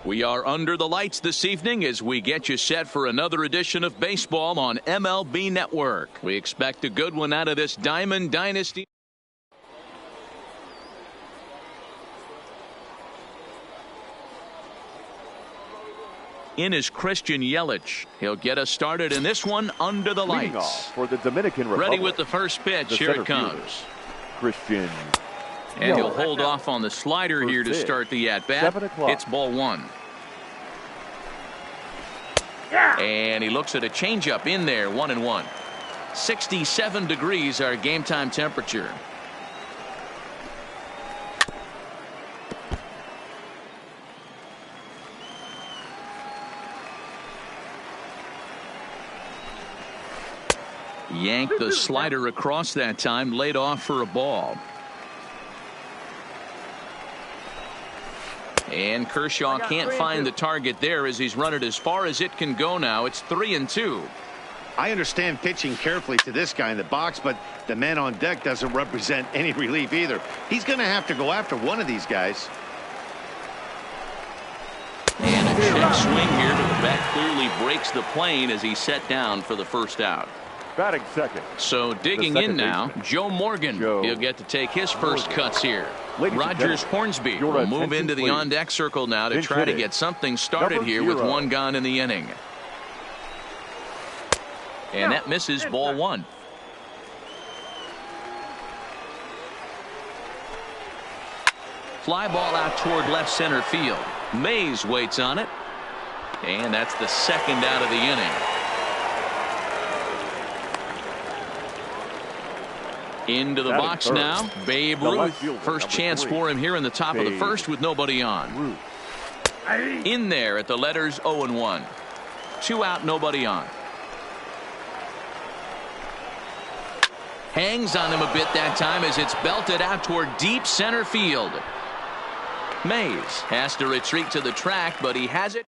We are under the lights this evening as we get you set for another edition of baseball on MLB Network. We expect a good one out of this Diamond Dynasty. In is Christian Yelich. He'll get us started in this one under the lights. Off for the Dominican Republic. Ready with the first pitch. Here it comes. Christian. And he'll hold off on the slider here to start the at-bat. It's ball one. And he looks at a changeup in there, 1-1. 67 degrees our game time temperature. Yanked the slider across that time, laid off for a ball. And Kershaw can't find the target there as he's run it as far as it can go now. It's 3-2. I understand pitching carefully to this guy in the box, but the man on deck doesn't represent any relief either. He's going to have to go after one of these guys. And a check swing here to the back clearly breaks the plane as he's set down for the first out. Batting second. So digging in now, Joe Morgan. He'll get to take his first cuts here. Rogers Hornsby will move into the on-deck circle now to try to get something started here with one gone in the inning. And that misses, ball one. Fly ball out toward left center field. Mays waits on it. And that's the second out of the inning. Into the box now, Babe Ruth. First chance for him here in the top of the first with nobody on. In there at the letters 0-1. 2 out, nobody on. Hangs on him a bit that time as it's belted out toward deep center field. Mays has to retreat to the track, but he has it.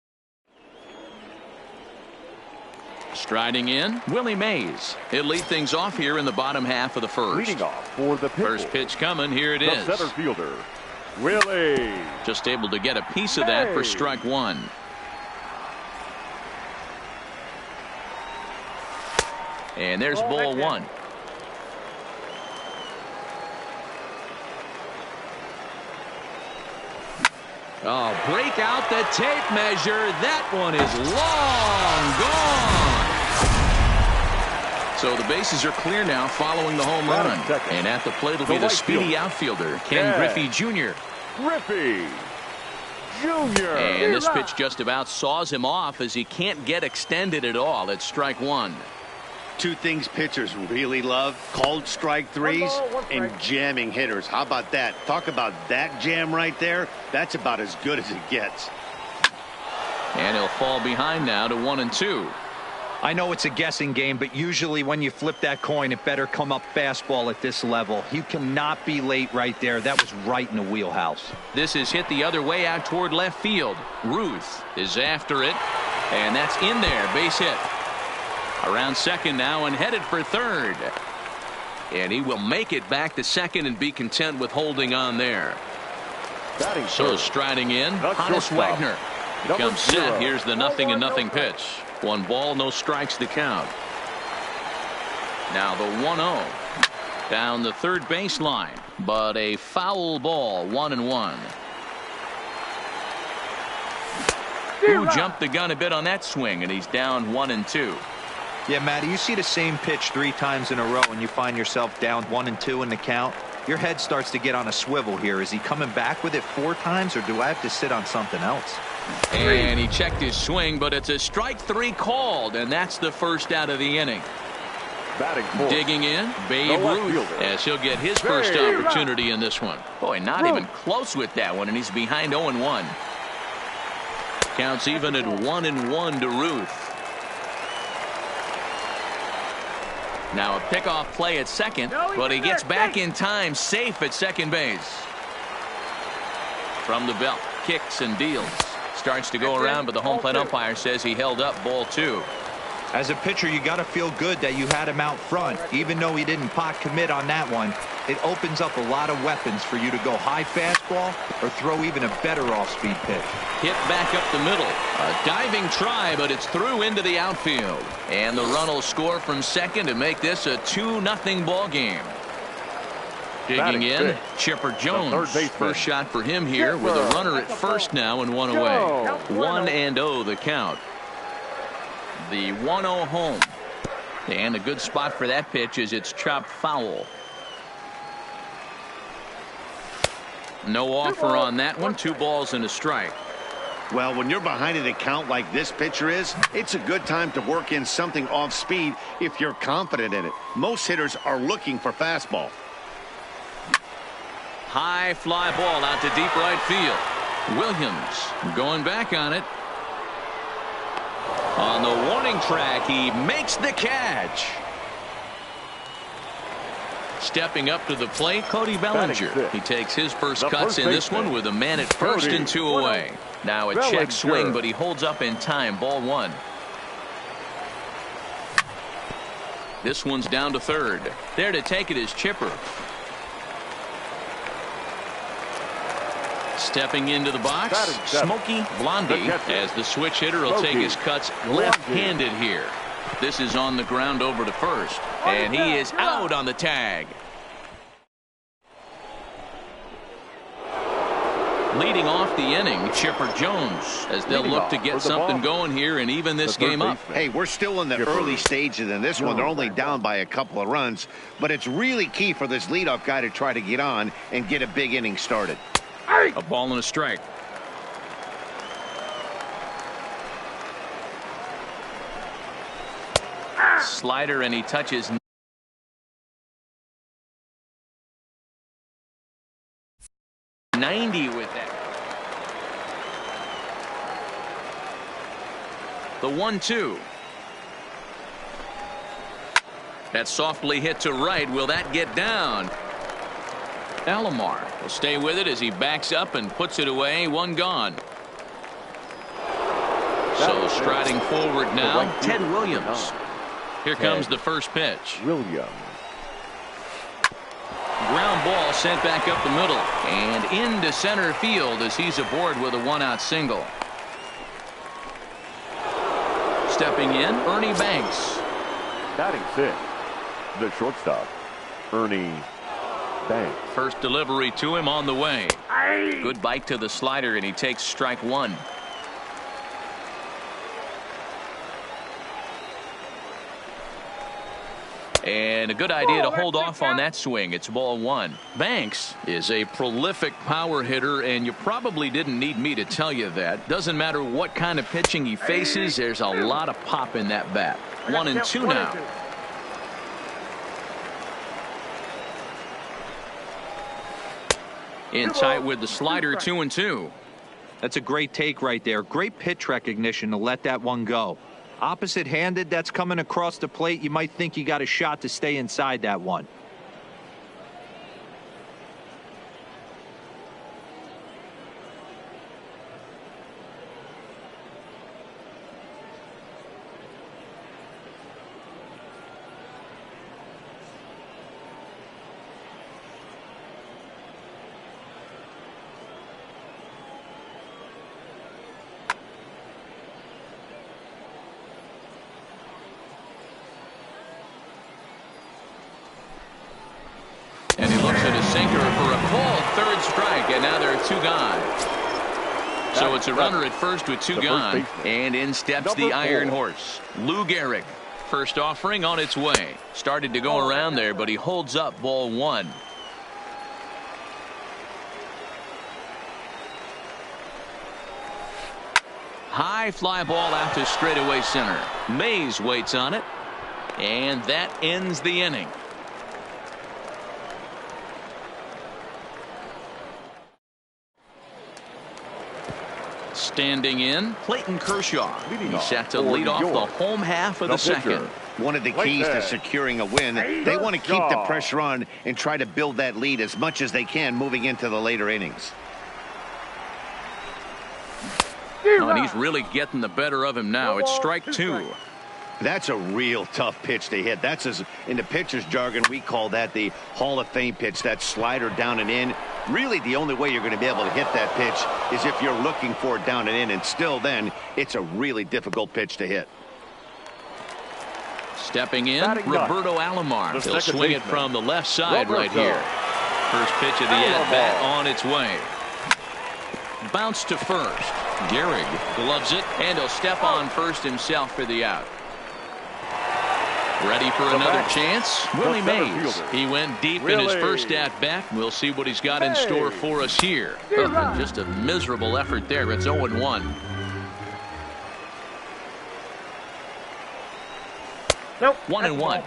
Striding in, Willie Mays. He'll lead things off here in the bottom half of the first. Leading off for the first pitch coming. Here it is. Center fielder, Willie. Just able to get a piece of that for strike one. And there's ball one. Oh, break out the tape measure. That one is long gone. So the bases are clear now following the home run. And at the plate will be the speedy outfielder, Ken Griffey Jr. Griffey Jr. And this pitch just about saws him off as he can't get extended at all. It's strike one. Two things pitchers really love: called strike threes and jamming hitters. How about that? Talk about that jam right there. That's about as good as it gets. And he'll fall behind now to 1-2. I know it's a guessing game, but usually when you flip that coin, it better come up fastball at this level. You cannot be late right there. That was right in the wheelhouse. This is hit the other way out toward left field. Ruth is after it, and that's in there. Base hit. Around second now and headed for third. And he will make it back to second and be content with holding on there. So striding in, Hannes Wagner. Comes set. Here's the 0-0 pitch. 1 ball, no strikes to count. Now the 1-0 down the third baseline, but a foul ball, 1-1. Who jumped the gun a bit on that swing, and he's down 1-2. Yeah, Matty, you see the same pitch 3 times in a row and you find yourself down 1-2 in the count. Your head starts to get on a swivel here. Is he coming back with it 4 times, or do I have to sit on something else? And he checked his swing, but it's a strike 3 called, and that's the first out of the inning. Digging in, Babe Ruth, as he'll get his first opportunity in this one. Boy, not even close with that one, and he's behind 0-1. Counts even at 1-1 to Ruth. Now a pickoff play at second, but he gets back in time, safe at second base. From the belt, kicks and deals. Starts to go around, but the home plate umpire says he held up, ball 2. As a pitcher, you got to feel good that you had him out front. Even though he didn't pot commit on that one, it opens up a lot of weapons for you to go high fastball or throw even a better off-speed pitch. Hit back up the middle. A diving try, but it's through into the outfield. And the run will score from second to make this a 2-0 ball game. Digging in, Chipper Jones. First shot for him here with a runner at first now and one away. 1-0 the count. The 1-0 home. And a good spot for that pitch is it's chopped foul. No offer on that one. 2 balls and a strike. Well, when you're behind an account like this pitcher is, it's a good time to work in something off speed if you're confident in it. Most hitters are looking for fastball. High fly ball out to deep right field. Williams going back on it. On the warning track, he makes the catch. Stepping up to the plate, Cody Bellinger. He takes his first cuts in this one with a man at first and 2 away. Now a check swing, but he holds up in time. Ball 1. This one's down to third. There to take it is Chipper. Stepping into the box, Smokey Blondie, as the switch hitter will take his cuts left-handed here. This is on the ground over to first, and he is out on the tag. Leading off the inning, Chipper Jones, as they'll look to get something going here and even this game up. Hey, we're still in the early stages in this one. They're only down by a couple of runs, but it's really key for this leadoff guy to try to get on and get a big inning started. A ball and a strike. Slider, and he touches 90 with that. The 1-2. That's softly hit to right. Will that get down? Alomar will stay with it as he backs up and puts it away. 1 gone. So striding forward now, Ted Williams. Here comes the first pitch. Williams. Ground ball sent back up the middle and into center field as he's aboard with a 1-out single. Stepping in, Ernie Banks. Batting 6th, the shortstop, Ernie Banks. First delivery to him on the way. Good bite to the slider, and he takes strike 1. And a good idea to hold off on that swing. It's ball 1. Banks is a prolific power hitter, and you probably didn't need me to tell you that. Doesn't matter what kind of pitching he faces, there's a lot of pop in that bat. 1-2 now. In tight with the slider, 2-2. That's a great take right there. Great pitch recognition to let that one go. Opposite-handed, that's coming across the plate. You might think you got a shot to stay inside that one. And he looks at his sinker for a called third strike, and now there are 2 gone. So it's a runner at first with 2 gone, and in steps the Iron Horse, Lou Gehrig. First offering on its way. Started to go around there, but he holds up ball 1. High fly ball out to straightaway center. Mays waits on it, and that ends the inning. Standing in, Clayton Kershaw. He's set to lead off the home half of the second. One of the keys to securing a win, they want to keep the pressure on and try to build that lead as much as they can moving into the later innings. Oh, and he's really getting the better of him now. It's strike 2. That's a real tough pitch to hit. That's, in the pitcher's jargon, we call that the Hall of Fame pitch. That slider down and in. Really, the only way you're going to be able to hit that pitch is if you're looking for it down and in. And still then, it's a really difficult pitch to hit. Stepping in, Roberto Alomar. He'll swing it from the left side right here. First pitch of the at-bat on its way. Bounce to first. Gehrig gloves it, and he'll step on first himself for the out. Ready for another chance? Willie Mays. He went deep in his first at-bat. We'll see what he's got in store for us here. Just a miserable effort there. It's 0-1. Nope. 1-1.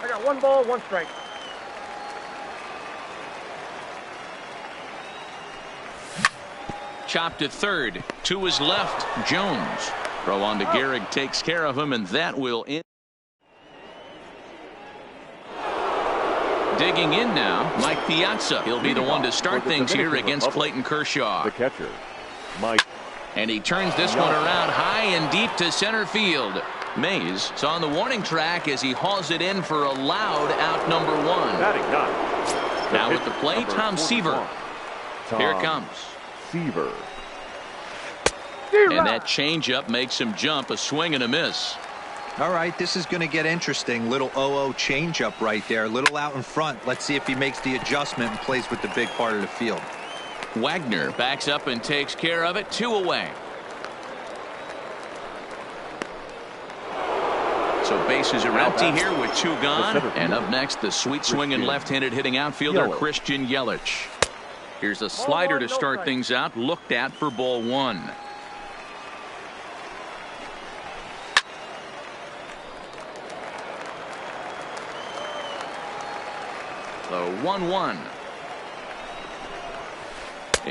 I got 1 ball, 1 strike. Chopped to third. To his left, Jones. Throw on to Gehrig, takes care of him, and that will end. Digging in now, Mike Piazza. He'll be the one to start things here against Clayton Kershaw. The catcher, Mike. And he turns this one around high and deep to center field. Mays is on the warning track as he hauls it in for a loud out number 1. Now with the plate, Tom Seaver. Here it comes. Seaver. And that changeup makes him jump, a swing and a miss. All right, this is going to get interesting. Little 0-0 changeup right there. Little out in front. Let's see if he makes the adjustment and plays with the big part of the field. Wagner backs up and takes care of it. 2 away. So bases are empty here with 2 gone. And up next, the sweet swinging left-handed hitting outfielder Christian Yelich. Here's a slider to start things out. Looked at for ball 1. The 1-1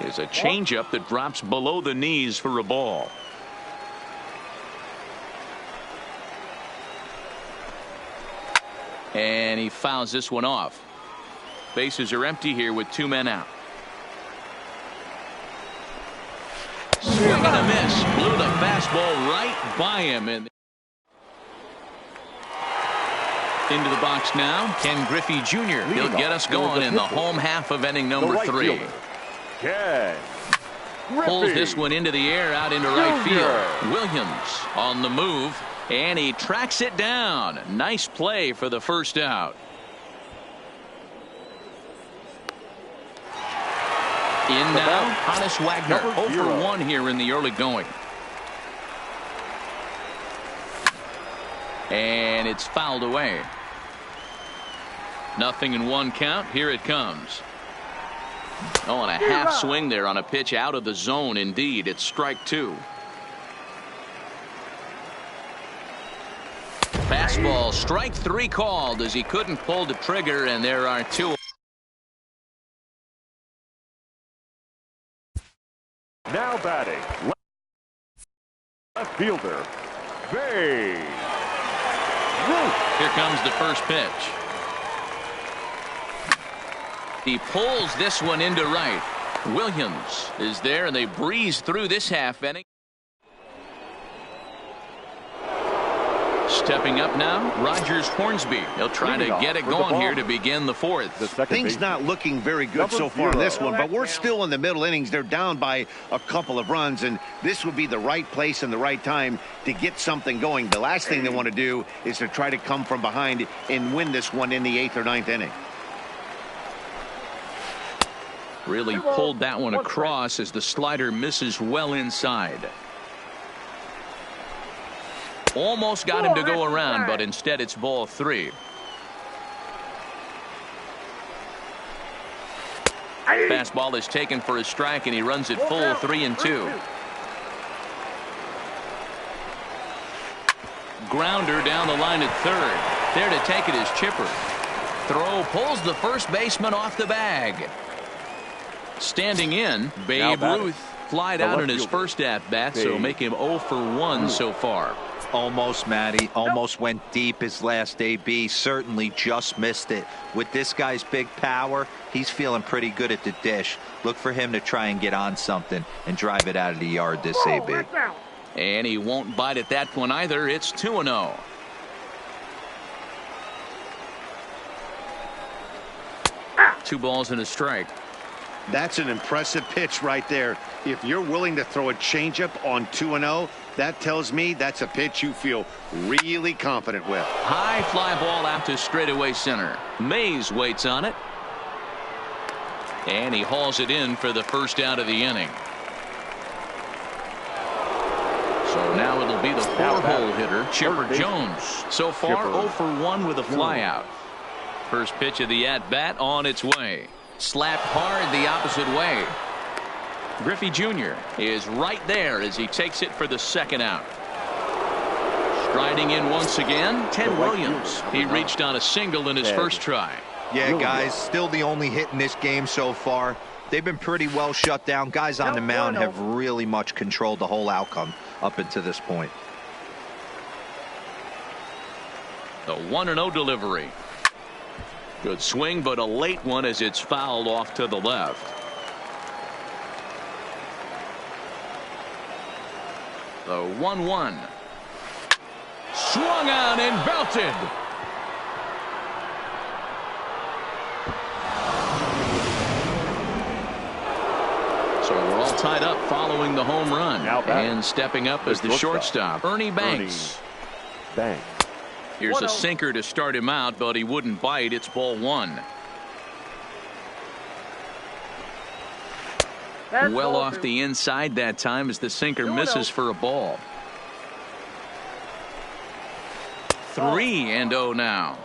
is a changeup that drops below the knees for a ball. And he fouls this one off. Bases are empty here with 2 men out. Swing and a miss. Blew the fastball right by him. And into the box now, Ken Griffey Jr. He'll get us going in the home half of inning number 3. Pulls this one into the air out into right field. Williams on the move, and he tracks it down. Nice play for the first out. In now, Honus Wagner. 0 for 1 here in the early going. And it's fouled away. 0-1 count. Here it comes. Oh, and a half swing there on a pitch out of the zone. Indeed, it's strike 2. Fastball, strike 3 called as he couldn't pull the trigger, and there are 2. Now batting, left fielder, Babe Ruth. Here comes the first pitch. He pulls this one into right. Williams is there, and they breeze through this half inning. Stepping up now, Rogers Hornsby. He'll try to get it going here to begin the 4th. Things not looking very good so far in this one, but we're still in the middle innings. They're down by a couple of runs, and this would be the right place and the right time to get something going. The last thing they want to do is to try to come from behind and win this one in the 8th or 9th inning. Really pulled that one across as the slider misses well inside. Almost got him to go around, but instead it's ball 3. Fastball is taken for a strike, and he runs it full 3-2. Grounder down the line at third. There to take it is Chipper. Throw pulls the first baseman off the bag. Standing in, Babe Ruth flied out in his first at-bat, so make him 0 for 1 so far. Almost, Matty. Almost went deep his last AB. Certainly just missed it. With this guy's big power, he's feeling pretty good at the dish. Look for him to try and get on something and drive it out of the yard this AB. And he won't bite at that one either. It's 2-0. Two balls and a strike. That's an impressive pitch right there. If you're willing to throw a changeup on 2-0, that tells me that's a pitch you feel really confident with. High fly ball out to straightaway center. Mays waits on it. And he hauls it in for the first out of the inning. So now it'll be the four-hole hitter, Chipper Jones. So far, 0 for 1 with a flyout. First pitch of the at-bat on its way. Slapped hard the opposite way. Griffey Jr. is right there as he takes it for the second out. Striding in once again, Ted Williams. He reached on a single in his first try. Yeah, guys, still the only hit in this game so far. They've been pretty well shut down. Guys on the mound have really much controlled the whole outcome up until this point. The 1-0 delivery. Good swing, but a late one as it's fouled off to the left. The 1-1. Swung on and belted. So we're all tied up following the home run. And stepping up as the shortstop, Ernie Banks. Here's a sinker to start him out, but he wouldn't bite. It's ball one. Well off the inside that time as the sinker misses for a ball. 3-0 now.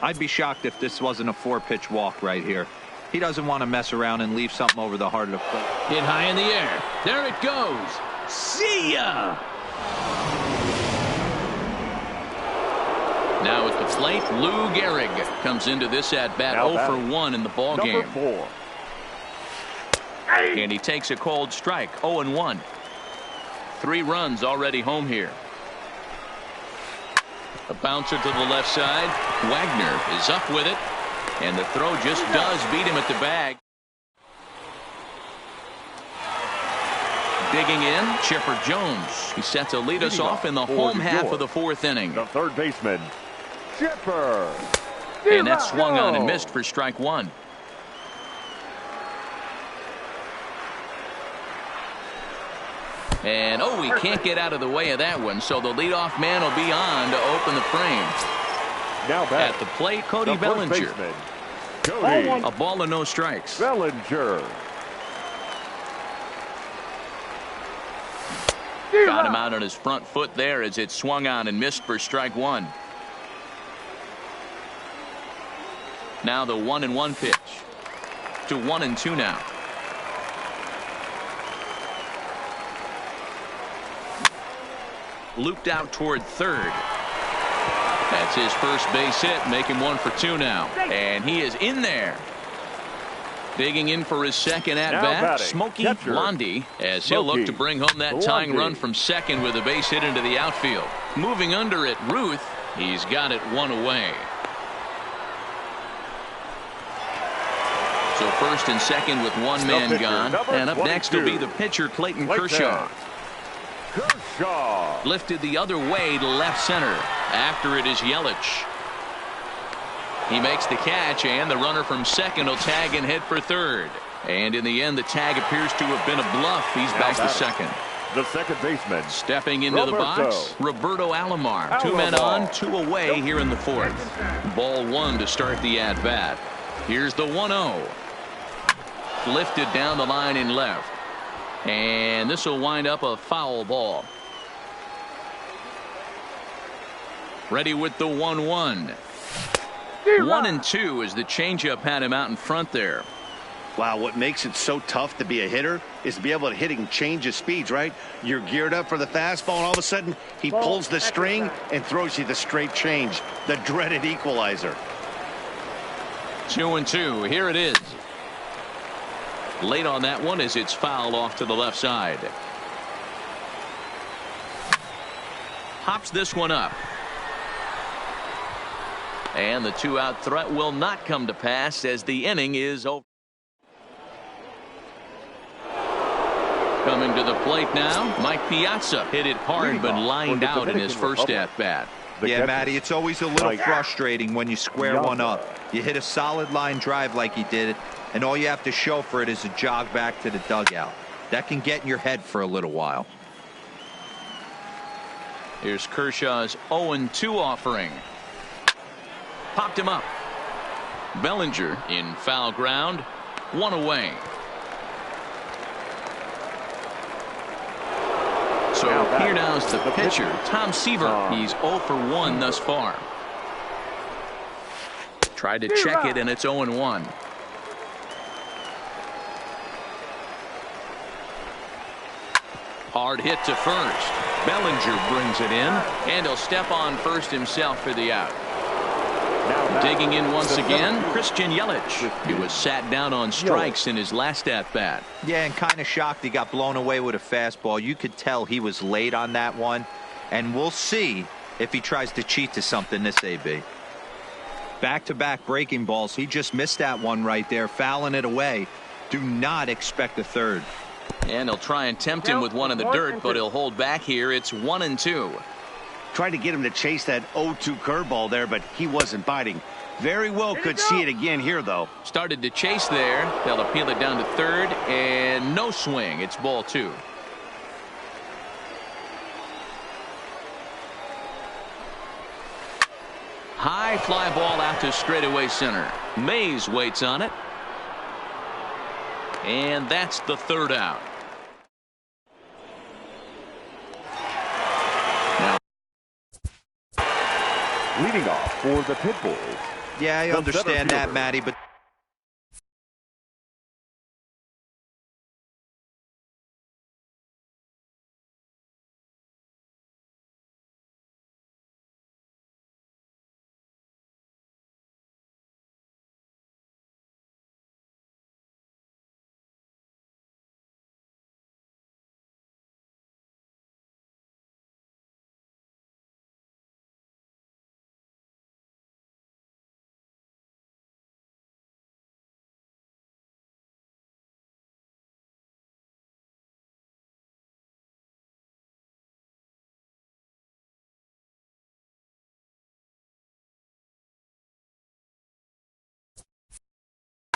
I'd be shocked if this wasn't a 4-pitch walk right here. He doesn't want to mess around and leave something over the heart of the plate. Hit high in the air. There it goes. See ya. Now at the plate, Lou Gehrig comes into this at bat 0 for 1 in the ball game. And he takes a cold strike. 0-1. 3 runs already home here. A bouncer to the left side. Wagner is up with it. And the throw just does beat him at the bag. Digging in, Chipper Jones. He's set to lead us off in the home half of the 4th inning. The third baseman, Chipper. And that swung on and missed for strike 1. And he can't get out of the way of that one, so the leadoff man will be on to open the frame. Now back at the plate, Cody Bellinger. A ball and no strikes. Bellinger. Got him out on his front foot there as it swung on and missed for strike 1. Now the 1-1 pitch to 1-2 now. Looped out toward third. That's his first base hit, making 1 for 2 now. And he is in there. Digging in for his second at-bat, Smokey Blondie, as he'll look to bring home that tying run from second with a base hit into the outfield. Moving under it, Ruth. He's got it 1 away. So first and second with 1 man gone. And up next will be the pitcher, Clayton Kershaw. Lifted the other way to left center. After it is Yelich. He makes the catch, and the runner from second will tag and head for third. And in the end, the tag appears to have been a bluff. He's back to second. The second baseman. Stepping into the box, Roberto Alomar. 2 men on, 2 away here in the 4th. Ball 1 to start the at-bat. Here's the 1-0. Lifted down the line in left. And this will wind up a foul ball. Ready with the 1-1. 1-2 as the changeup had him out in front there. Wow, what makes it so tough to be a hitter is to be able to hit and change his speeds, right? You're geared up for the fastball, and all of a sudden he pulls the string and throws you the straight change, the dreaded equalizer. 2-2. Here it is. Late on that one as it's fouled off to the left side. Hops this one up. And the 2-out threat will not come to pass as the inning is over. Coming to the plate now, Mike Piazza hit it hard but lined out in his first at-bat. Yeah, Matty, it's always a little frustrating when you square one up. You hit a solid line drive like he did, and all you have to show for it is a jog back to the dugout. That can get in your head for a little while. Here's Kershaw's 0-2 offering. Popped him up. Bellinger in foul ground. One away. So here now is the pitcher, Tom Seaver. He's 0 for 1 thus far. Tried to check it, and it's 0-1. Hard hit to first. Bellinger brings it in, and he'll step on first himself for the out. Digging in once again, Christian Yelich. He was sat down on strikes in his last at-bat. Yeah, and kind of shocked he got blown away with a fastball. You could tell he was late on that one, and we'll see if he tries to cheat to something this AB. Back-to-back breaking balls. He just missed that one right there, fouling it away. Do not expect a third. And he'll try and tempt him with one in the dirt, but he'll hold back here. It's 1-2. Tried to get him to chase that 0-2 curveball there, but he wasn't biting. Very well could see it again here, though. Started to chase there. They'll appeal it down to third, and no swing. It's ball 2. High fly ball out to straightaway center. Mays waits on it. And that's the third out. Leading off for the Pitbulls. Yeah, I understand that, Matty, but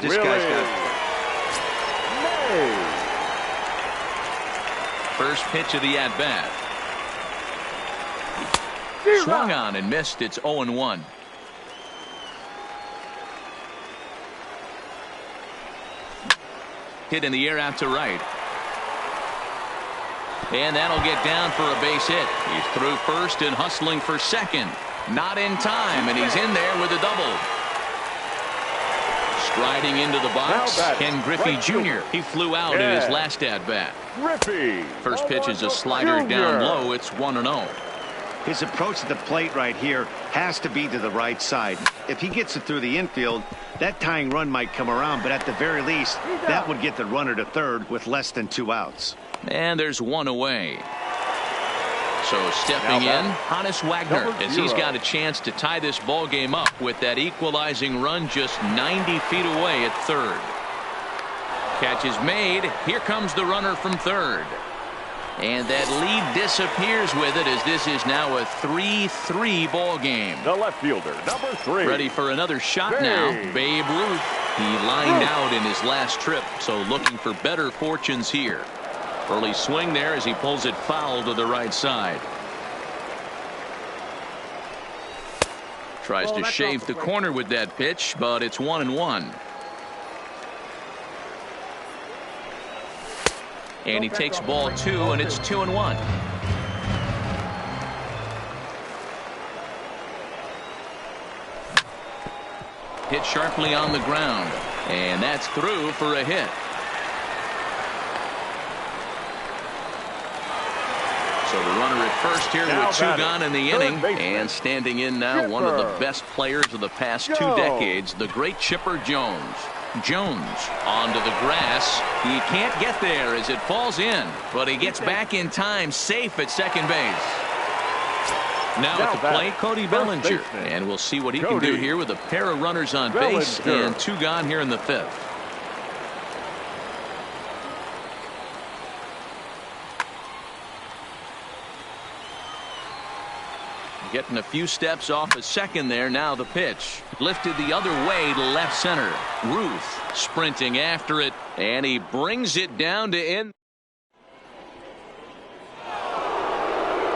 this guy's got... First pitch of the at-bat. Swung on and missed. It's 0-1. Hit in the air out to right. And that'll get down for a base hit. He's through first and hustling for second. Not in time, and he's in there with a double. Striding into the box, Ken Griffey Jr. He flew out in his last at-bat. First pitch is a slider down low. It's 1-0. His approach to the plate right here has to be to the right side. If he gets it through the infield, that tying run might come around, but at the very least, that would get the runner to third with less than 2 outs. And there's 1 away. So stepping in, Hannes Wagner, as he's got a chance to tie this ball game up with that equalizing run just 90 feet away at third. Catch is made. Here comes the runner from third. And that lead disappears with it, as this is now a 3-3 ball game. The left fielder, number 3. Ready for another shot now, Babe Ruth. He lined out in his last trip, so looking for better fortunes here. Early swing there as he pulls it foul to the right side. Tries to shave the corner with that pitch, but it's 1-1. And he takes ball 2, and it's 2-1. Hit sharply on the ground, and that's through for a hit. So the runner at first here with 2 gone in the inning, and standing in now one of the best players of the past 2 decades, the great Chipper Jones. Jones onto the grass. He can't get there as it falls in, but he gets back in time, safe at second base. Now at the plate, Cody Bellinger, and we'll see what he can do here with a pair of runners on base and 2 gone here in the 5th. Getting a few steps off a second there. Now the pitch. Lifted the other way to left center. Ruth sprinting after it. And he brings it down to end.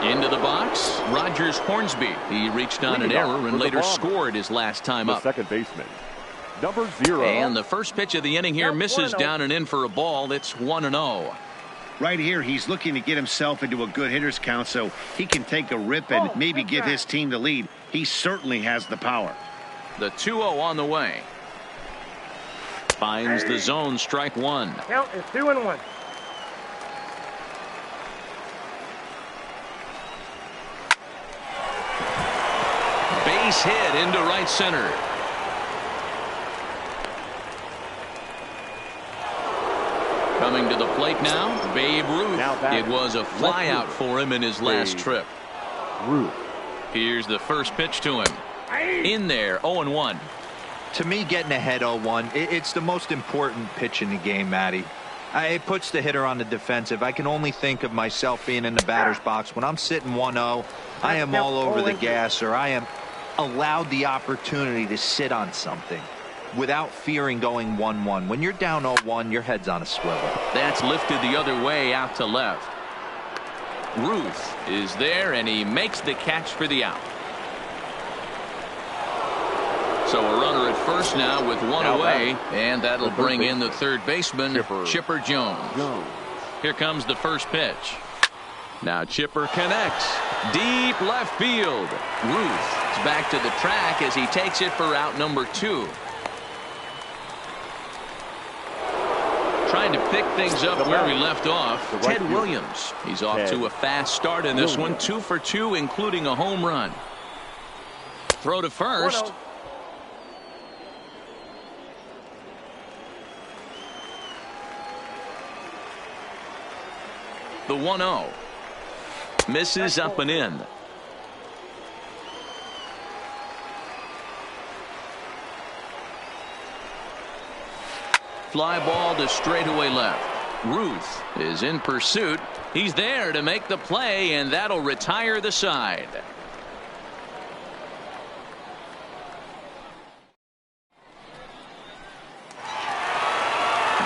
Into the box. Rogers Hornsby. He reached on an error and later scored his last time up. Second baseman, number 0. And the first pitch of the inning here misses down and in for a ball. It's 1-0. Right here, he's looking to get himself into a good hitter's count so he can take a rip and maybe give his team the lead. He certainly has the power. The 2-0 on the way. Finds the zone, strike one. Count is 2-1. Base hit into right center. Coming to the plate now, Babe Ruth. It was a flyout for him in his last trip. Ruth. Here's the first pitch to him. In there, 0-1. To me, getting ahead 0-1, it's the most important pitch in the game, Matty. It puts the hitter on the defensive. I can only think of myself being in the batter's box. When I'm sitting 1-0, I am all over the gas, or I am allowed the opportunity to sit on something without fearing going 1-1. When you're down 0-1, your head's on a swivel. That's lifted the other way out to left. Ruth is there, and he makes the catch for the out. So a runner at first now with one away, and that'll bring in the third baseman, Chipper Jones. Here comes the first pitch. Now Chipper connects. Deep left field. Ruth is back to the track as he takes it for out number 2. Trying to pick things up where we left off. Ted Williams. He's off to a fast start in this one. 2 for 2, including a home run. Throw to first. The 1-0. Misses up and in. Fly ball to straightaway left. Ruth is in pursuit. He's there to make the play, and that'll retire the side.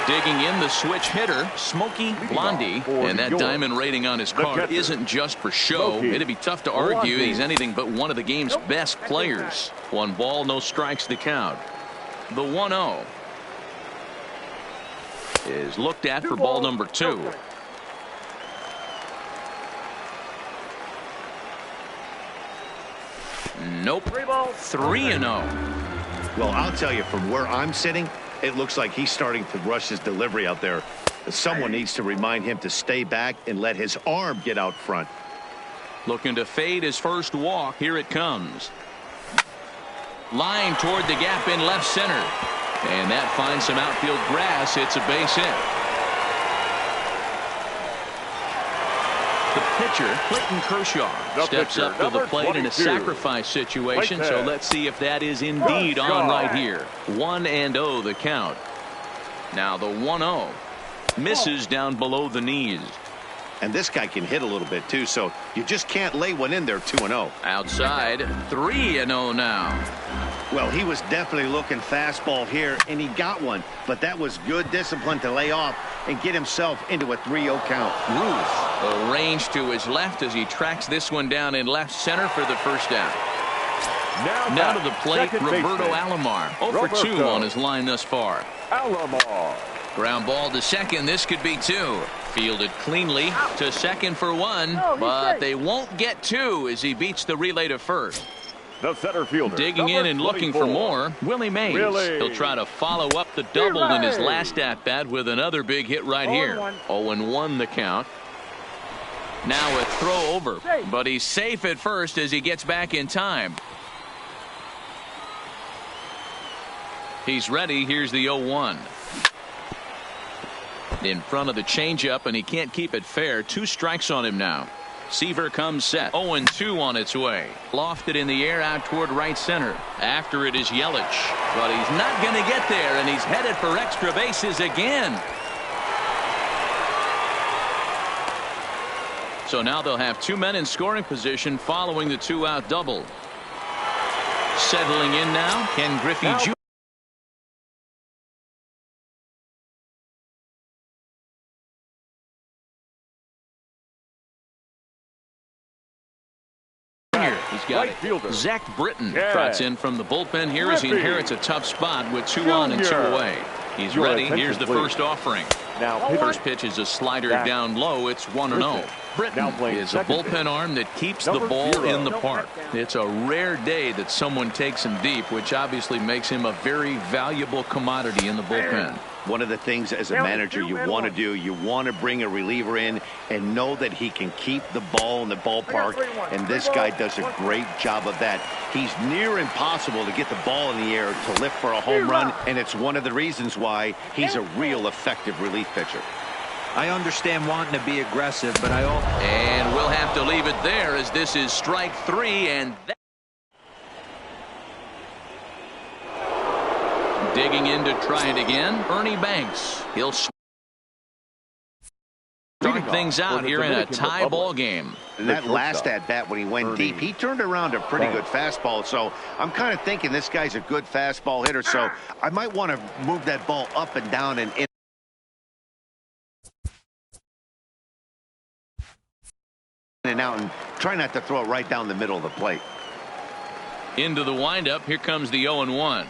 Digging in the switch hitter, Smokey Blondie, and that diamond rating on his card isn't just for show. It'd be tough to argue he's anything but one of the game's best players. 1 ball, no strikes to count. The 1-0 is looked at for ball number 2. Nope. 3-0. Well, I'll tell you, from where I'm sitting, it looks like he's starting to rush his delivery out there. Someone needs to remind him to stay back and let his arm get out front. Looking to fade his first walk. Here it comes. Line toward the gap in left center. And that finds some outfield grass. It's a base hit. The pitcher, Clayton Kershaw, steps up to the plate in a sacrifice situation. So let's see if that is indeed on right here. 1-0 the count. Now the 1-0 misses down below the knees. And this guy can hit a little bit too, so you just can't lay one in there. 2-0. Outside, 3-0 now. Well, he was definitely looking fastball here, and he got one. But that was good discipline to lay off and get himself into a 3-0 count. Ruth arranged to his left as he tracks this one down in left center for the first out. Now to the plate, Roberto Alomar. 0 for 2 on his line thus far. Alomar. Ground ball to second. This could be 2. Fielded cleanly to second for 1, but they won't get 2 as he beats the relay to first. The center fielder. Digging in and looking for more, Willie Mays. He'll try to follow up the double in his last at-bat with another big hit right here. 0-1 the count. Now a throw over, but he's safe at first as he gets back in time. He's ready. Here's the 0-1. In front of the changeup, and he can't keep it fair. 2 strikes on him now. Seaver comes set. 0-2 on its way. Lofted in the air out toward right center. After it is Yelich, but he's not going to get there, and he's headed for extra bases again. So now they'll have 2 men in scoring position following the 2-out double. Settling in now, Ken Griffey Jr. He's got it. Zach Britton trots in from the bullpen here as he inherits a tough spot with 2 on and 2 away. He's ready. Here's the first offering. First pitch is a slider down low. It's 1-0. Britton is a bullpen arm that keeps the ball in the park. It's a rare day that someone takes him deep, which obviously makes him a very valuable commodity in the bullpen. One of the things as a manager you want to do, you want to bring a reliever in and know that he can keep the ball in the ballpark, and this guy does a great job of that. He's near impossible to get the ball in the air to lift for a home run, and it's one of the reasons why he's a real effective relief pitcher. I understand wanting to be aggressive, but I also... And we'll have to leave it there as this is strike 3, and that... Digging in to try it again, Ernie Banks. He'll start things out here in a tie ball game. And that last at-bat when he went deep, he turned around a pretty good fastball. So I'm kind of thinking this guy's a good fastball hitter. So I might want to move that ball up and down and in and out and try not to throw it right down the middle of the plate. Into the windup. Here comes the 0-1.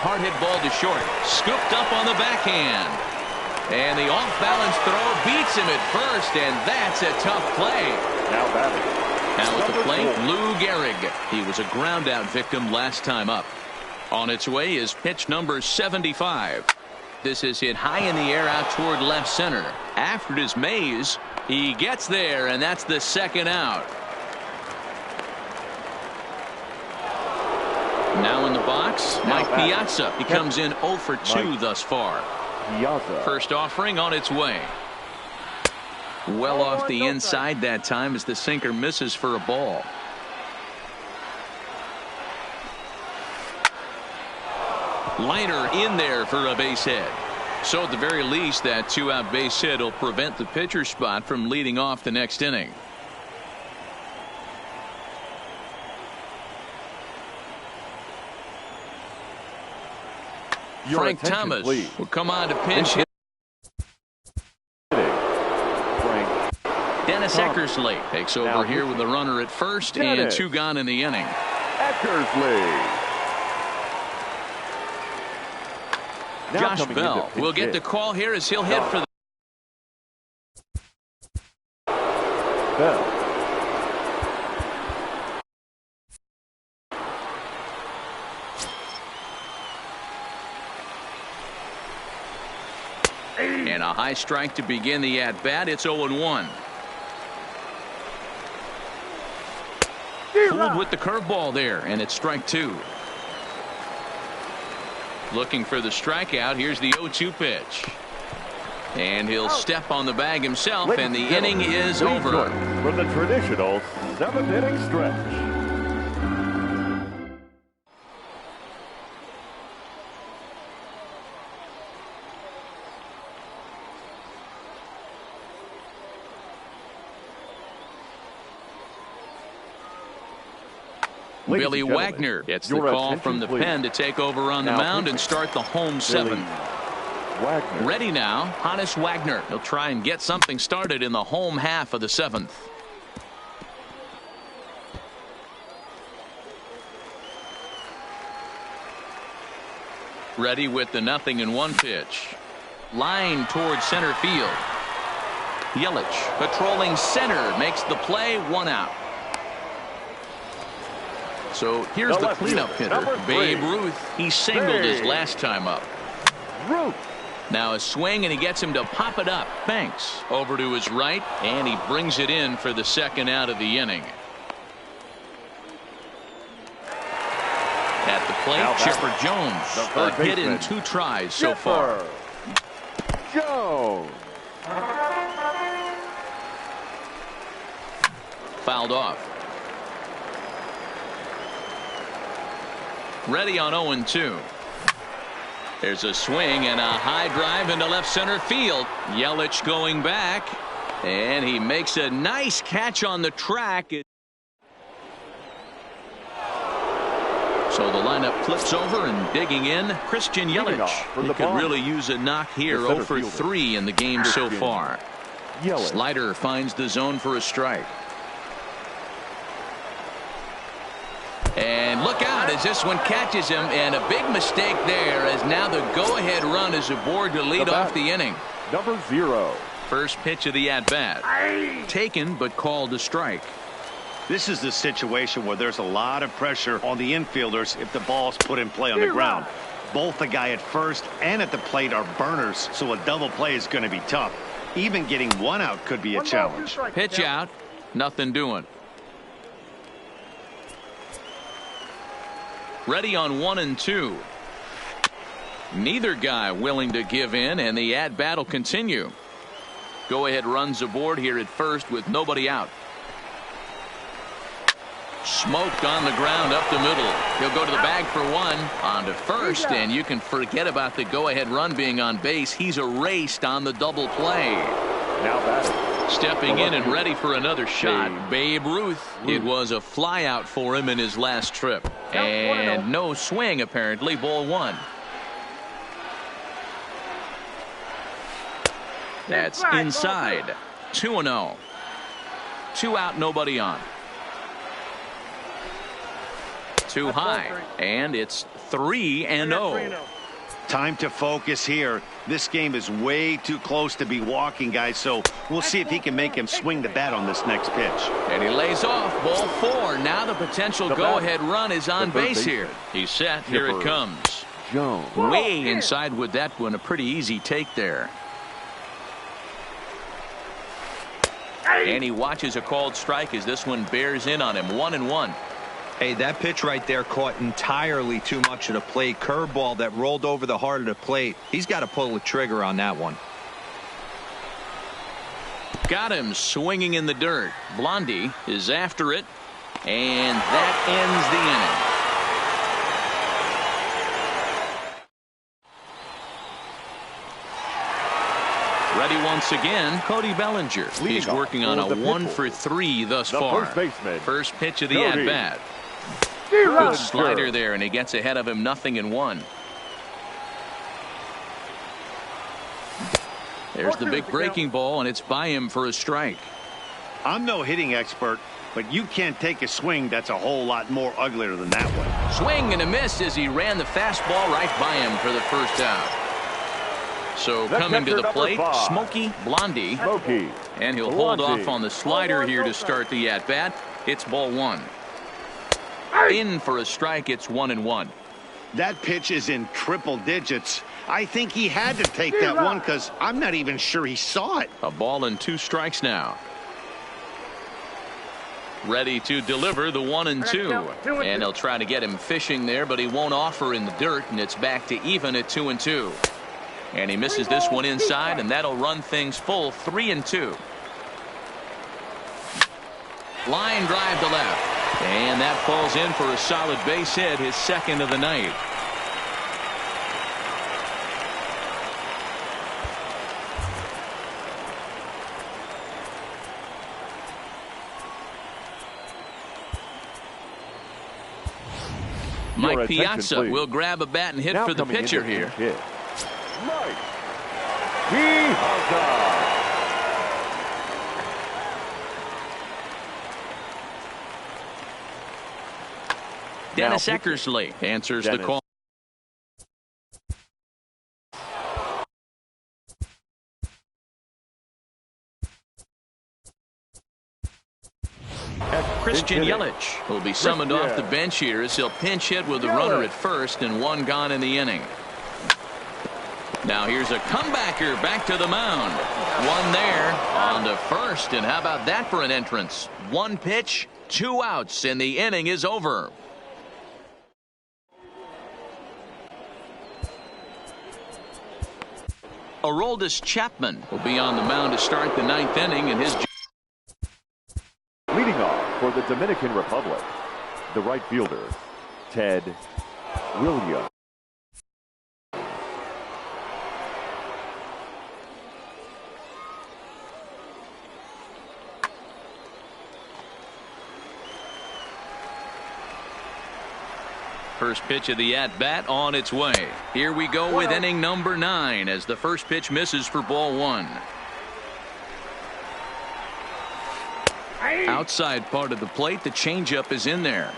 Hard hit ball to short. Scooped up on the backhand. And the off-balance throw beats him at first, and that's a tough play. Now batting. Now at the plate, Lou Gehrig. He was a ground-out victim last time up. On its way is pitch number 75. This is hit high in the air out toward left center. After it is Mays, he gets there, and that's the second out. Now in the box, Mike Piazza. He comes in 0 for 2 thus far. First offering on its way. Well off the inside that time as the sinker misses for a ball. Liner in there for a base hit. So at the very least, that 2-out base hit will prevent the pitcher spot from leading off the next inning. Frank Thomas will come on to pinch hit. Dennis Eckersley takes over here with a runner at first and 2 gone in the inning. Eckersley. Josh Bell will get the call here as he'll hit for the Bell. and a high strike to begin the at-bat. It's 0-1. Pulled with the curveball there, and it's strike 2. Looking for the strikeout. Here's the 0-2 pitch. And he'll step on the bag himself, and the inning is over. For the traditional 7th-inning stretch. Billy Wagner gets the call from the pen to take over on the mound and start the home 7th. Ready now, Hannes Wagner. He'll try and get something started in the home half of the 7th. Ready with the 0-1 pitch. Line towards center field. Yelich patrolling center makes the play, 1 out. So here's the cleanup hitter, Babe Ruth. He singled his last time up. Now a swing, and he gets him to pop it up. Banks over to his right, and he brings it in for the 2nd out of the inning. At the plate, Chipper Jones. A hit in 2 tries so far. Jones. Fouled off. Ready on 0-2. There's a swing and a high drive into left center field. Yelich going back, And he makes a nice catch on the track. So the lineup flips over and digging in, Christian Yelich. He could really use a knock here. 0 for 3 in the game so far. Slider finds the zone for a strike. And look out as this one catches him, and a big mistake there, as now the go-ahead run is aboard to lead off the inning. Number 0. First pitch of the at-bat. Taken but called a strike. This is the situation where there's a lot of pressure on the infielders if the ball's put in play on the ground. Both the guy at first and at the plate are burners, so a double play is going to be tough. Even getting one out could be a challenge. Pitch out, nothing doing. Ready on 1 and 2. Neither guy willing to give in, and the at-bat will continue. Go-ahead runs aboard here at first with nobody out. Smoked on the ground up the middle. He'll go to the bag for 1. On to first, and you can forget about the go-ahead run being on base. He's erased on the double play. Now batting. Stepping in and ready for another shot, Babe Ruth. It was a flyout for him in his last trip. And no swing, apparently. Ball 1. That's inside. 2-0. 2 out, nobody on. Too high, and it's 3-0. Time to focus here. This game is way too close to be walking, guys, so we'll see if he can make him swing the bat on this next pitch. And he lays off. Ball 4. Now the potential go-ahead run is on base here. He's set. Here it comes. Way inside with that one. A pretty easy take there. And he watches a called strike as this one bears in on him. 1-1. Hey, that pitch right there caught entirely too much of the plate. Curveball that rolled over the heart of the plate. He's got to pull the trigger on that one. Got him swinging in the dirt. Blondie is after it, and that ends the inning. Ready once again, Cody Bellinger. He's working on a 1 for 3 thus far. First pitch of the at-bat. Good slider there, and he gets ahead of him. 0-1. There's the big breaking ball, and it's by him for a strike. I'm no hitting expert, but you can't take a swing that's a whole lot more uglier than that one. Swing and a miss as he ran the fastball right by him for the first out. So coming to the plate, Smokey Blondie. And he'll hold off on the slider here to start the at-bat. It's ball 1. In for a strike. It's 1-1. That pitch is in triple digits. I think he had to take that one because I'm not even sure he saw it. A ball and 2 strikes now. Ready to deliver the 1-2. And they'll try to get him fishing there, but he won't offer in the dirt, and it's back to even at 2-2. And he misses this one inside, and that'll run things full. 3-2. Line drive to left. And that falls in for a solid base hit, his second of the night. Mike Piazza will grab a bat and hit for the pitcher here. Mike Piazza. Dennis Eckersley answers the call. Christian Yelich will be summoned off the bench here as he'll pinch hit with the runner at first and 1 gone in the inning. Now here's a comebacker back to the mound. 1 there on to first, and how about that for an entrance? 1 pitch, 2 outs, and the inning is over. Aroldis Chapman will be on the mound to start the 9th inning, and his leading off for the Dominican Republic, the right fielder, Ted Williams. First pitch of the at-bat on its way. Here we go with inning number 9 as the first pitch misses for ball 1. Outside part of the plate, the changeup is in there.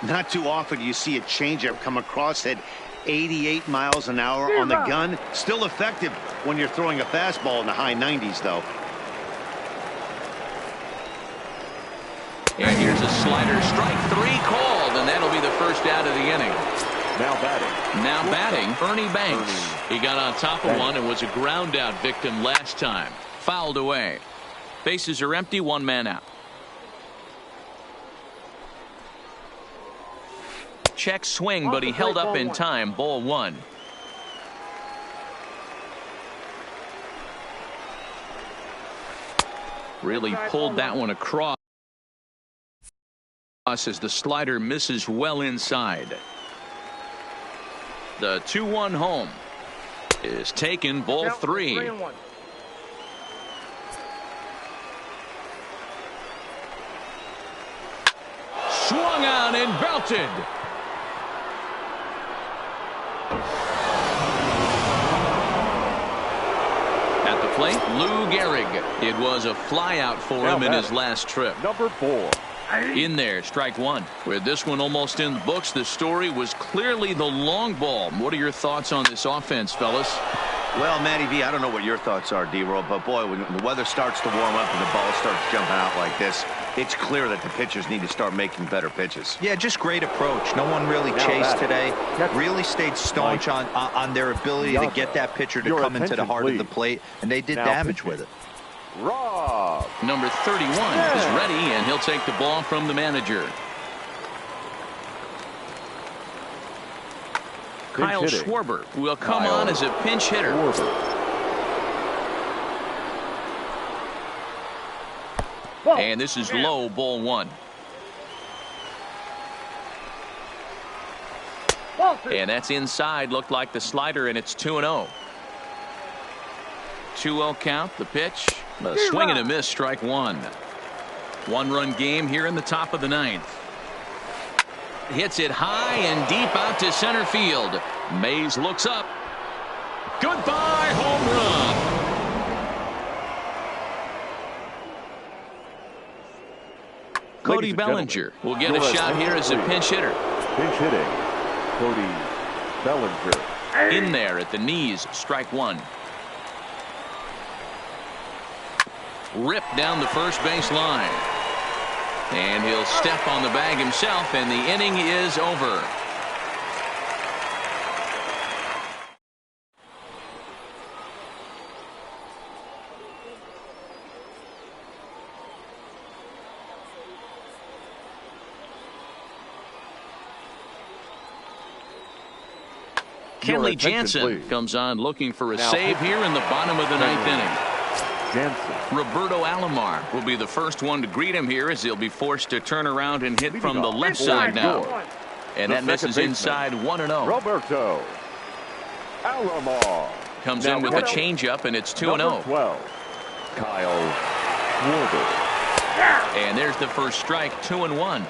Not too often you see a changeup come across at 88 miles an hour on the gun. Still effective when you're throwing a fastball in the high 90s, though. And here's a slider, strike 3 called, and that'll be the first out of the inning. Now batting, Ernie Banks. He got on top of one and was a ground out victim last time. Fouled away. Bases are empty, 1 man out. Check swing, but he held up in time. Ball 1. Really pulled that one across as the slider misses well inside. The 2-1 home is taken. Ball 3. Swung on and belted. At the plate, Lou Gehrig. It was a flyout for him in his last trip. number 4. In there, strike 1. With this one almost in the books, the story was clearly the long ball. What are your thoughts on this offense, fellas? Well, Matty V, I don't know what your thoughts are, D-Roll, but boy, when the weather starts to warm up and the ball starts jumping out like this, it's clear that the pitchers need to start making better pitches. Yeah, just great approach. No one really chased today. Really stayed staunch on their ability to get that pitcher to come into the heart of the plate, and they did damage with it. Rob. Number 31 is ready, and he'll take the ball from the manager. Kyle Schwarber will come on as a pinch hitter. And this is low, ball 1. And that's inside. Looked like the slider, and it's 2-0. 2-0 count. The pitch. A swing and a miss. Strike 1. 1-run game here in the top of the 9th. Hits it high and deep out to center field. Mays looks up. Goodbye, home run. Cody Bellinger will get a shot here as a pinch hitter. Pinch hitting, Cody Bellinger. In there at the knees, strike 1. Ripped down the first base line. And he'll step on the bag himself, and the inning is over. Kenley Jansen comes on looking for a save here in the bottom of the 9th inning. Roberto Alomar will be the first one to greet him here as he'll be forced to turn around and hit from the left side now. And that misses inside 1-0. Roberto Alomar comes in with a changeup, and it's 2-0. 12. Kyle Schwarber. And there's the first strike, 2-1.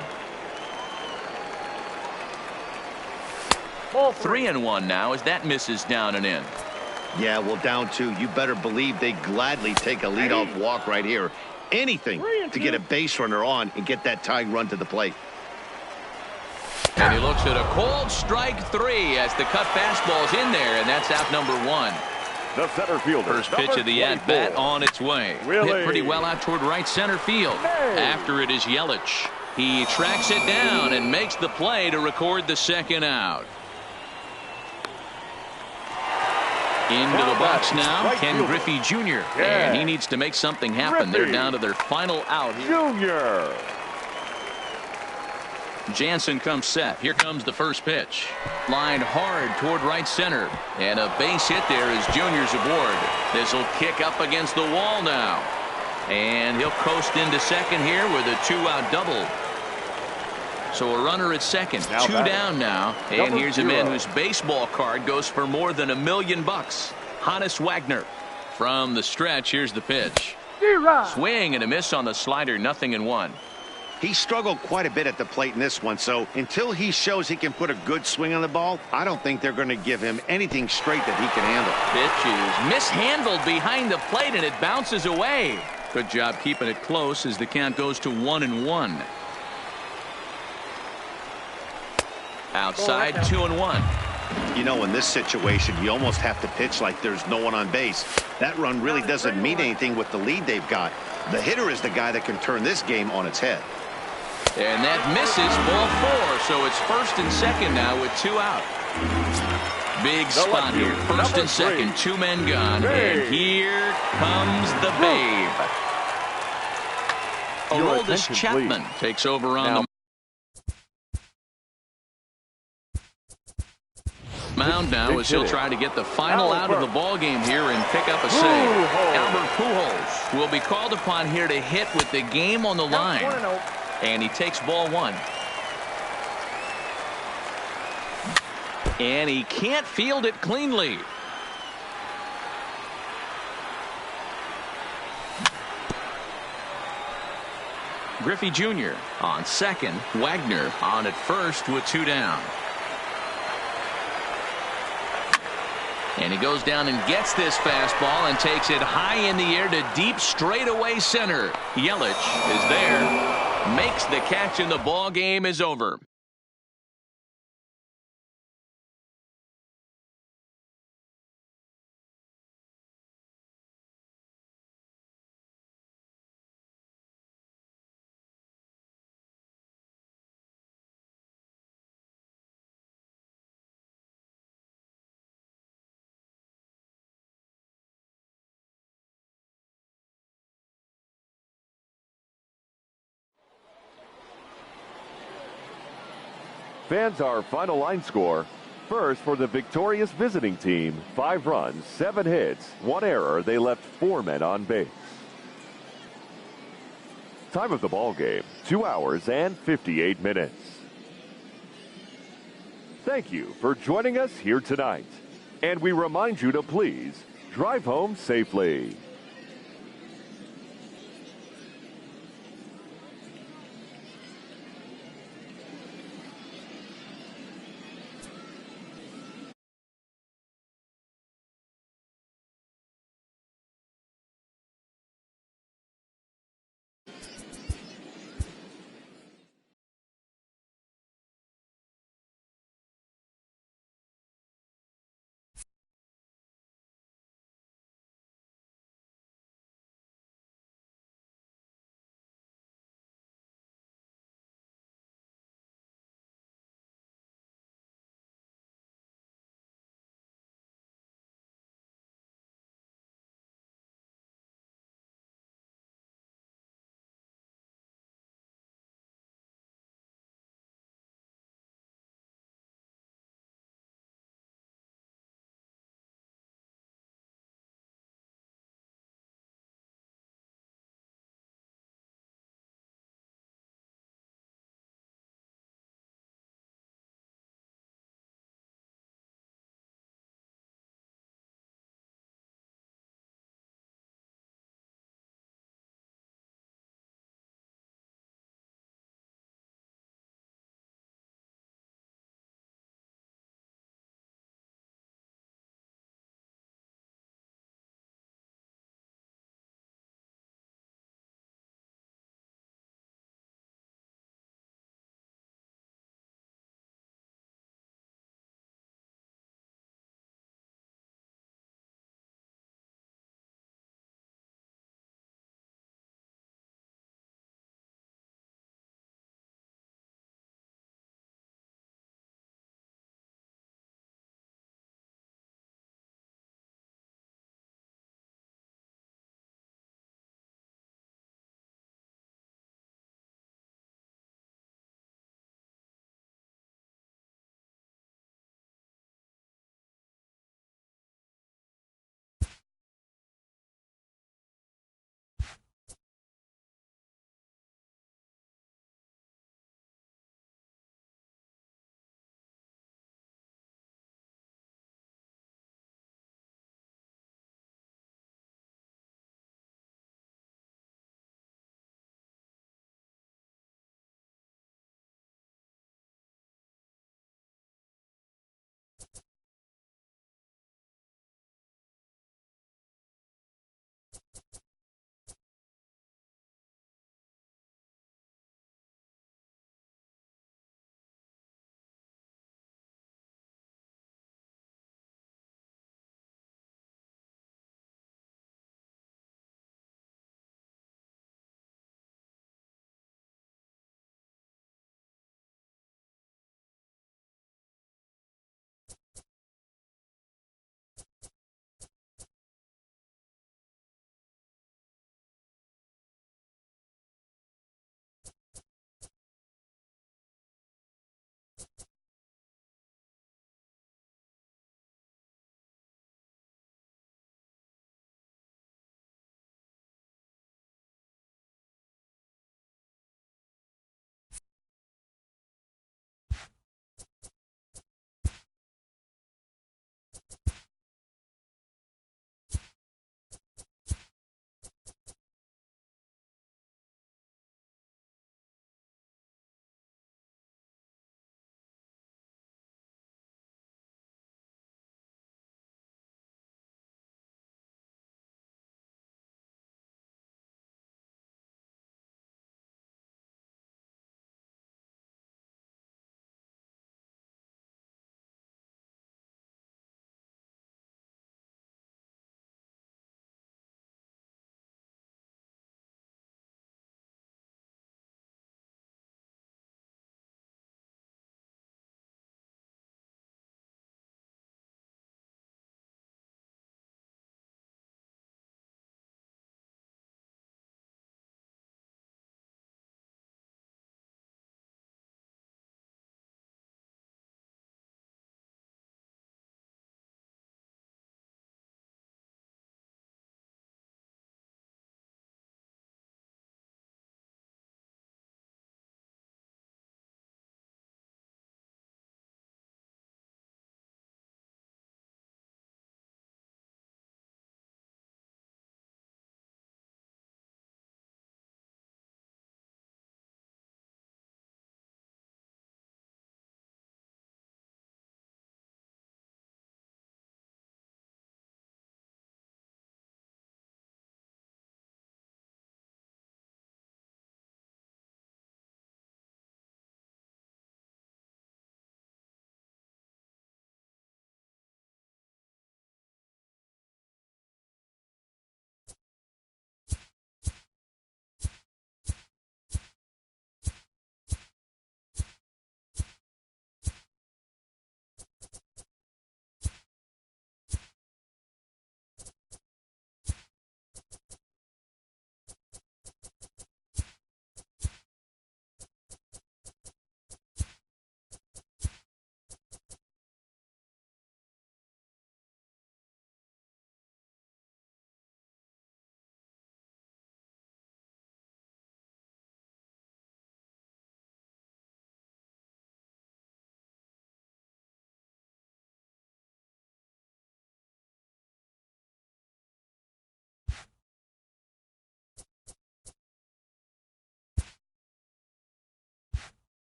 3-1 now as that misses down and in. Yeah, well, down 2. You better believe they gladly take a leadoff walk right here. Anything to get a base runner on and get that tying run to the plate. And he looks at a cold strike 3 as the cut fastball's in there, and that's out number 1. The center fielder. First pitch of the at-bat on its way. Hit pretty well out toward right center field. After it is Yelich. He tracks it down and makes the play to record the second out. Into the box now, Ken Griffey Jr. And he needs to make something happen. They're down to their final out. Junior. Jansen comes set. Here comes the first pitch. Lined hard toward right center. And a base hit there as Junior's aboard. This will kick up against the wall now. And he'll coast into second here with a 2-out double. So a runner at second, 2 down now, and here's a man whose baseball card goes for more than $1 million. Honus Wagner from the stretch. Here's the pitch. Swing and a miss on the slider, 0-1. He struggled quite a bit at the plate in this one, so until he shows he can put a good swing on the ball, I don't think they're going to give him anything straight that he can handle. Pitch is mishandled behind the plate, and it bounces away. Good job keeping it close as the count goes to 1-1. Outside, 2-1. You know, in this situation, you almost have to pitch like there's no one on base. That run really doesn't mean anything with the lead they've got. The hitter is the guy that can turn this game on its head. And that misses, ball 4. So it's first and second now with 2 out. Big spot here. First and second, 2 men gone. And here comes the babe. Aroldis Chapman takes over on the mound now as he'll try to get the final out of the ball game here and pick up a save. Albert Pujols will be called upon here to hit with the game on the line. And he takes ball 1. And he can't field it cleanly. Griffey Jr. on second. Wagner on at first with 2 down. And he goes down and gets this fastball and takes it high in the air to deep straightaway center. Yelich is there, makes the catch, and the ball game is over. Fans, our final line score. First, for the victorious visiting team, 5 runs, 7 hits, 1 error. They left 4 men on base. Time of the ball game, 2 hours and 58 minutes. Thank you for joining us here tonight. And we remind you to please drive home safely.